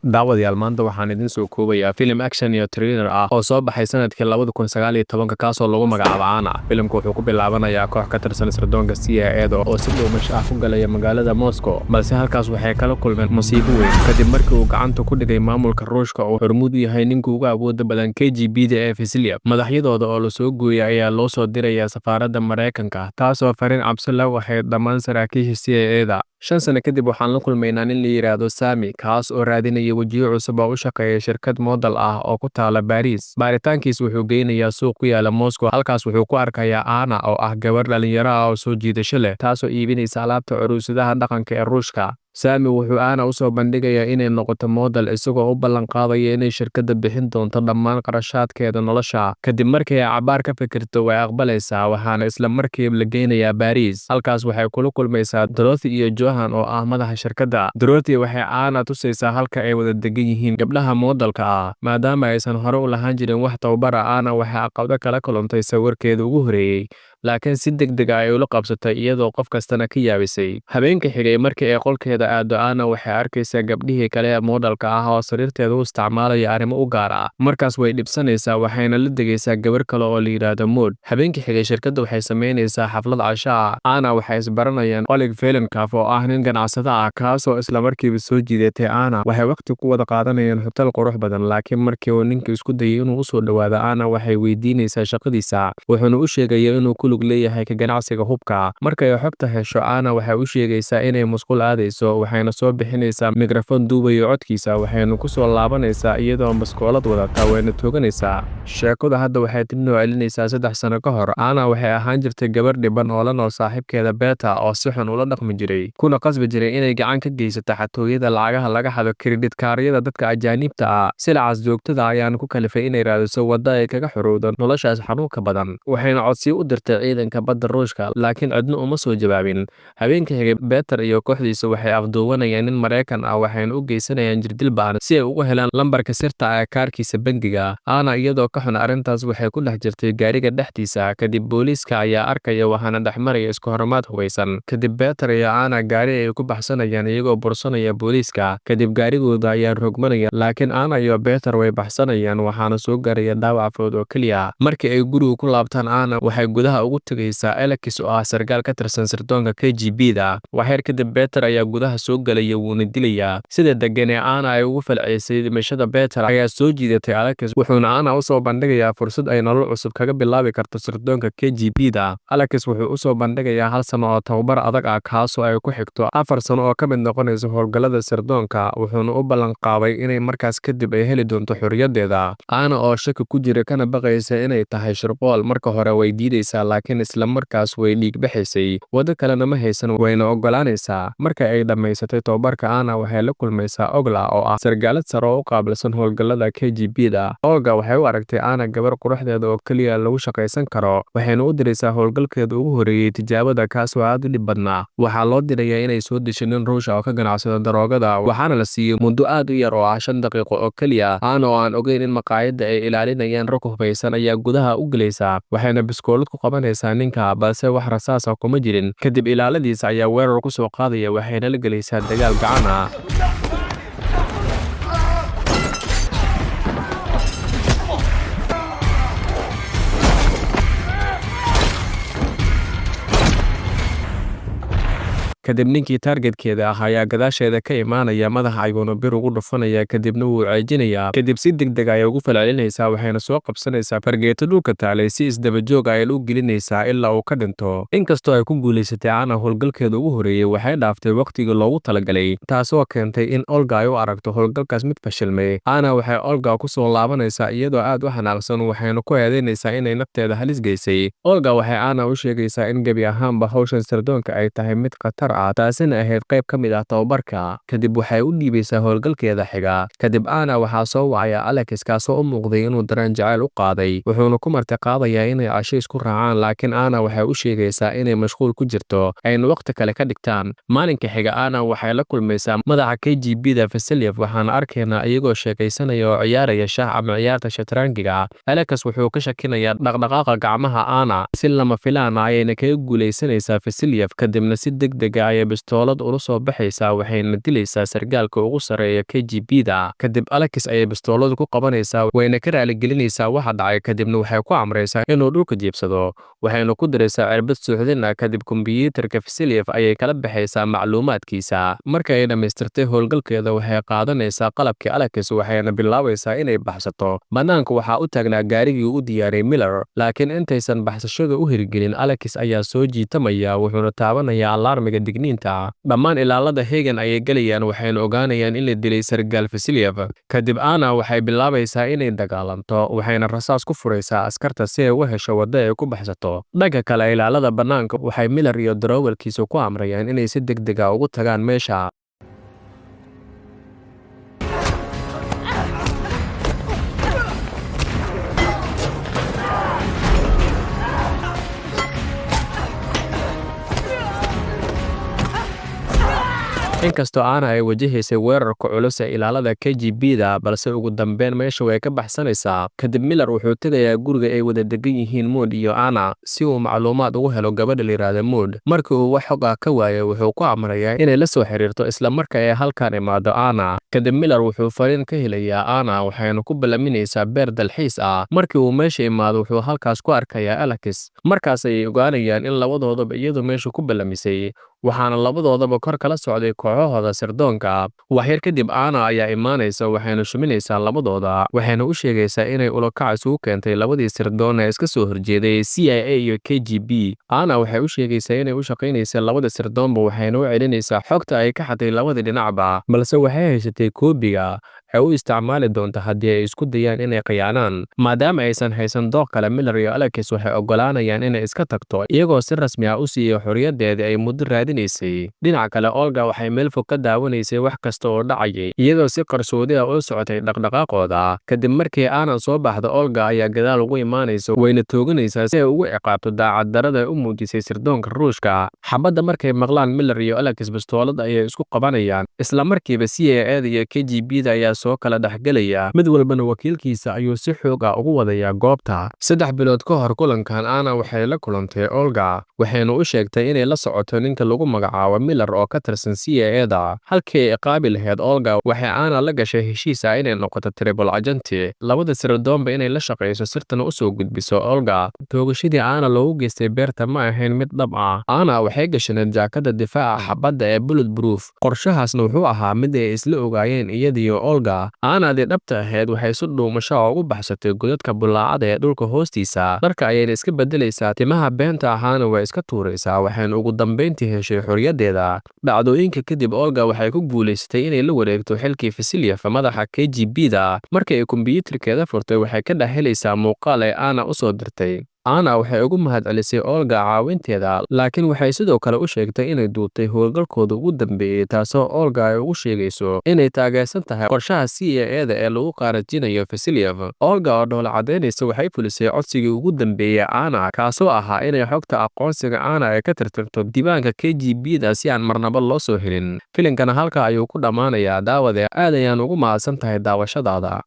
daawadayaal maanta waxaan idin soo koobayaa filim action iyo thriller ah oo soo baxay sanadkii 2019 kaasoo lagu magacaabo Ana. Filimku wuxuu ku bilaabanayaa koox ka tirsan sirdoonka CIA oo si dhuumash ah ku galaya magaalada Moscow, balse halkaas waxay kala kulmeen musiibo weyn kadib markii uu gacanta ku dhigay maamulka Ruushka oo hormuud u yahay ninka ugu awoodda badan KGB-da ee Vasilyev. Madaxyadooda oo la soo gooyay ayaa loo soo dirayaa safaaradda Mareykanka, taasoo fariin cabsi leh waxay dhammaan saraakiisha CIA-da. 5 sano kadib waxaan la kulmaynaa nin la yiraahdo Sami, kaas oo raadinaya wajiyo cusub oo u shaqeeya shirkad model ah oo ku taala Paris. Baaritaankiis wuxuu geynayaa suuq ku yaala Moscow, halkaas wuxuu ku arkayaa Ana oo ah gabar dhalinyaro ah oo soo jiidasho leh, taasoo iibinaysa alaabta curuusadaha dhaqanka ee Ruushka. Sami wuxuu Ana u soo bandhigayaa inay noqoto model, isagoo u ballan qaadaya inay shirkadda bixin doonto dhammaan qarashaadkeeda nolosha. Kadib markii ay cabaar ka fikirto, way aqbalaysaa, waxaana isla markiiba la geynayaa Paris. Halkaas waxay kula kulmaysaa Dorothy iyo Johan oo ah madaxa shirkadda. Dorothy waxay Ana tusaysaa halka ay wada degan yihiin gabdhaha modelka ah, maadaama aysan hore u lahaan jirin wax tababar ah. Ana waxay caqabado kala kulantay sawirkeeda ugu horeeyay, laakiin si degdeg ah ay ula qabsatay iyadoo qof kastana ka yaabisay. Habeenkii xigay markii ay qolkeeda aado, Ana waxay arkaysaa gabdhihii kale ee modelka ah oo sariirteeda u isticmaalaya arrimo u gaar ah. Markaas way dhibsanaysaa, waxayna la degaysaa gabar kale oo la yiraahdo Maud. Habeenkii xigay shirkadda waxay sameynaysaa xaflad casho ah. Ana waxay isbaranayaan Oleg Velenkav oo ah nin ganacsade ah, kaasoo isla markiiba soo jiidatay Ana. Waxay waqti ku wada qaadanayaan hotel qurux badan, laakiin markii uu ninka isku dayay inuu u soo dhawaado Ana, waxay weydiinaysaa shaqadiisa, wuxuuna u sheegayaa inuu ku lug leeyahay ka ganacsiga hubka. Markay xogta hesho, Ana waxay u sheegaysaa inay musqul aadayso, waxayna soo bixinaysaa mikrofon duubayo codkiisa, waxayna ku soo laabanaysaa iyadoo baskoolad wadata, wayna tooganaysaa. Sheekadu hadda waxay dib noo celinaysaa 3 sano ka hor. Ana waxay ahaan jirtay gabar dhiban oo la nool saaxiibkeeda Beta oo si xun ula dhaqmi jiray, kuna qasbi jiray inay gacan ka geysato xatooyada lacagaha laga xado credit card-yada dadka ajaanibta ah. Silacaas joogtada ayaan ku kalifay inay raadiso waddo ay kaga xorowdo noloshaas xanuunka badan, waxayna codsiyo u dirtay ciidanka badda Ruushka, laakiin cidna uma soo jawaabin. Habeenkii xigay, Peter iyo kooxdiisa waxay afduubanayaan nin Mareykan ah, waxayna u geysanayaan jirdil ba'an si ay ugu helaan lambarka sirta ah ee kaarkiisa bangiga. Ana iyadoo ka xun arrintaas waxay ku dhex jirtay gaariga dhexdiisa, kadib booliiska ayaa arkaya, waxaana dhex maraya isku hormaad hubeysan. Kadib Peter iyo Ana gaari ay ku baxsanayaan iyagoo bursanaya booliiska, kadib gaarigooda ayaa rogmanaya, laakiin Ana iyo Peter way baxsanayaan, waxaana soo gaaraya dhaawac fudud oo keliya. Markii ay guriga ku laabtaan, Ana waxay gudaha ugu tagaysaa Alex oo ah sarkaal ka tirsan sirdoonka KGB-da. Waxyar kadib, Peter ayaa gudaha soo galaya, wuuna dilayaa. Sida degan ee Ana ay ugu falcelisay dhimashada Peter ayaa soo jiidatay Alex, wuxuuna Ana u soo bandhigayaa fursad ay nolol cusub kaga bilaabi karto sirdoonka KGB-da. Alex wuxuu u soo bandhigayaa 1 sano oo tababar adag ah, kaasoo ay ku xigto 4 sano oo ka mid noqonaysa howlgallada sirdoonka, wuxuuna u ballan qaaday inay markaas kadib ay heli doonto xorriyaddeeda. Ana oo shaki ku jira kana baqaysa inay tahay shirqool, marka hore way diidaysaa, laakiin isla markaas way dhiig baxaysay. Waddo kalena ma haysan, wayna ogolaanaysaa. Markay ay dhammaysatay tababarka, Ana waxay la kulmaysaa Olga oo ah sargaalad sare oo u qaabilsan howlgallada KGB-da. Olga waxay u aragtay Ana gabar quruxdeeda oo keliya lagu shaqaysan karo, waxayna u diraysaa howlgalkeeda ugu horeeyay tijaabada, kaasoo aad u dhib badnaa. Waxaa loo dirayaa inay soo disho nin Ruush ah oo ka ganacsada daroogada, waxaana la siiyey muddo aad u yar oo ah 5 daqiiqo oo keliya. Ana oo aan ogeyn in maqaayadda ay ilaalinayaan rag hubeysan ayaa gudaha u gelaysa, waxayna biskoolad ku qabanaysaa ninka, balse wax rasaas ah kuma jirin. Kadib ilaaladiisa ayaa weerar ku soo qaadaya, waxayna la gelaysaa dagaal gacan ah. kadib ninkii targetkeeda ah ayaa gadaasheeda ka imaanaya, madaxa ayuuna bir ugu dhufanaya, kadibna wuu ceejinayaa. Kadib si degdeg ay ugu falcelinaysaa, waxayna soo qabsanaysaa fargeeto dhulka taalay, si isdaba joog ay u gelinaysaa ilaa uu ka dhinto. Inkastoo ay ku guulaysatay Ana howlgalkeeda ugu horeeyay, waxay dhaaftay waqtigii loogu talagalay, taasoo keentay in Olga ay u aragto howlgalkaas mid fashilmay. Ana waxay Olga ku soo laabanaysaa iyadoo aad u xanaaqsan, waxayna ku eedeynaysaa inay nafteeda halis geysay. Olga waxay Ana u sheegaysaa in gebi ahaanba hawshan sirdoonka ay tahay mid khatar ah, taasina ahayd qayb ka mid ah tababarka. Kadib waxay u dhiibaysaa howlgalkeeda xiga. Kadib Ana waxaa soo wacaya Alex, kaasoo u muuqday inuu dareen jacayl u qaaday, wuxuuna ku martiqaadayaa inay casho isku raacaan, laakiin Ana waxay u sheegaysaa inay mashquul ku jirto, ayna waqti kale ka dhigtaan. Maalinka xiga, Ana waxay la kulmaysaa madaxa KGB-da Vasilyev, waxaana arkaynaa iyagoo sheekaysanaya oo ciyaaraya shaah ama ciyaarta shatrangiga. Alex wuxuu ka shakinayaa dhaqdhaqaaqa gacmaha Ana, si lama filaan ah ayayna kaga guulaysanaysaa Vasilyev, kadibna si degdeg ah ayay bistoolad ula soo baxaysaa waxayna dilaysaa sargaalka ugu sarreeya KGB-da. Kadib Alex ayay bistooladu ku qabanaysaa wayna ka raaligelinaysaa waxa dhacay kadibna waxay ku amraysaa inuu dhulka jiibsado. Waxayna ku diraysaa cirbad suuxdin ah kadib kombiyuutarka Vasilyev ayay kala baxaysaa macluumaadkiisa. Marka ay dhammaystirtay howlgalkeeda waxay qaadanaysaa qalabkii Alex waxayna bilaabaysaa inay baxsato. Bannaanka waxaa u taagnaa gaarigii u diyaariyay Miller, laakiin intaysan baxsashada u hirgelin Alex ayaa soo jiitamaya wuxuuna taabanayaa alarmiga digniinta. Dhammaan ilaalada Hagen ayay galayaan waxayna ogaanayaan in la dilay sargaal Vasilyev. Kadib Anna waxay bilaabaysaa inay dagaalanto waxayna rasaas ku furaysaa askarta si ay u hesho waddo ay ku baxsato. Dhanka kale ilaalada bannaanka waxay Miller iyo darawalkiisa ku amrayaan inay si degdeg ah ugu tagaan meesha. inkastoo Anna ay wajahaysay weerarka culus ee ilaalada KGB-da balse ugu dambeyn meesha way ka baxsanaysaa. Kadib Miller wuxuu tegayaa guriga ay wada degan yihiin Maud iyo Anna si uu macluumaad ugu helo gabadha la yiraahdo Maud. Markii uu wax xog ah ka waayo wuxuu ku amrayaa inay la soo xiriirto isla marka ay halkaan imaado Anna. Kadib Miller wuxuu fariin ka helayaa Anna waxayna ku balaminaysaa beer dalxiis ah. Markii uu meesha imaado wuxuu halkaas ku arkayaa Alex. Markaas ayay ogaanayaan in labadoodaba iyadu meesha ku balamisay. waxaana labadoodaba kor kala socday kooxahooda sirdoonka. Waxyar kadib Anna ayaa imaanaysa waxayna shuminaysaa labadooda waxayna u sheegaysaa inay ulakac isugu keentay labadii sirdoon ee iska soo horjeeday CIA iyo KGB. Anna waxay u sheegaysaa inay u shaqaynaysa labada sirdoonba waxayna u celinaysaa xogta ay ka xaday labada dhinacba balse waxay haysatay koobiga ay u isticmaali doonto haddii ay isku dayaan inay khiyaanaan. Maadaama aysan haysan dooq kale Miller iyo Alex waxay ogolaanayaan inay iska tagto iyagoo si rasmi ah u siiyo xorriyadeedii ay muddo raadinaysay. Dhinaca kale Olga waxay meel fog ka daawanaysay wax kasta oo dhacayay iyadoo si qarsoodi ah u socotay dhaqdhaqaaqooda. Kadib markii Anna soo baxda Olga ayaa gadaal ugu imaanaysa wayna tooganaysaa si ay ugu ciqaabto daacad darada ay u muujisay sirdoonka Ruushka. Xabadda markay maqlaan Miller iyo Alex bistoolad ayay isku qabanayaan isla markiiba CIA iyo KGB-da ayaa soo kala dhaxgalaya mid walbana wakiilkiisa ayuu si xoog ah ugu wadayaa goobta. 3 bilood ka hor kulankan Anna waxay la kulantay Olga waxayna u sheegtay inay la socoto ninka lagu magacaabo Miller oo ka tirsan CIA-da. halkii ay qaabi lahayd Olga waxay Anna la gashay heshiis ah inay noqoto triple agent labada sirdoonba inay la shaqeyso sirtana u soo gudbiso Olga. toogashadii Anna loogu geystay beerta ma ahayn mid dhab ah. Anna waxay gashanay jaakada difaaca xabadda ee bulletproof qorshahaasna wuxuu ahaa mid ay isla ogaayeen iyadiyo Olga. Anna-dii dhabta ahayd waxay si dhuumasho ugu baxsatay godadka bulaacada ee dhulka hoostiisa. dharka ayayna iska bedelaysaa timaha beenta ahaana way iska tuuraysaa waxayna ugu dambeyntii heshay xorriyadeeda. dhacdooyinka kadib Olga waxay ku guulaysatay inay la wareegto xilkii Vasilyev madaxa KGB-da. markii ay kombiyuutarkeeda furtay waxay ka dhex helaysaa muuqaal ay Anna u soo dirtay. Anna waxay ugu mahadcelisay Olga caawinteeda laakiin waxay sidoo kale u sheegtay inay duubtay howlgalkooda ugu dambeeyay taasoo Olga ay ugu sheegayso inay taageersan tahay qorshaha CIA-da ee lagu qaarajinayo Vasilyev. Olga oo dhoola cadeynaysa waxay fulisay codsigii ugu dambeeyay Anna kaasoo ahaa inay xogta aqoonsiga Anna ay ka tirtirto diiwaanka KGB-da si aan marnaba loo soo helin. Filimkana halka ayuu ku dhammaanayaa daawade aad ayaan ugu mahadsan tahay daawashadaada.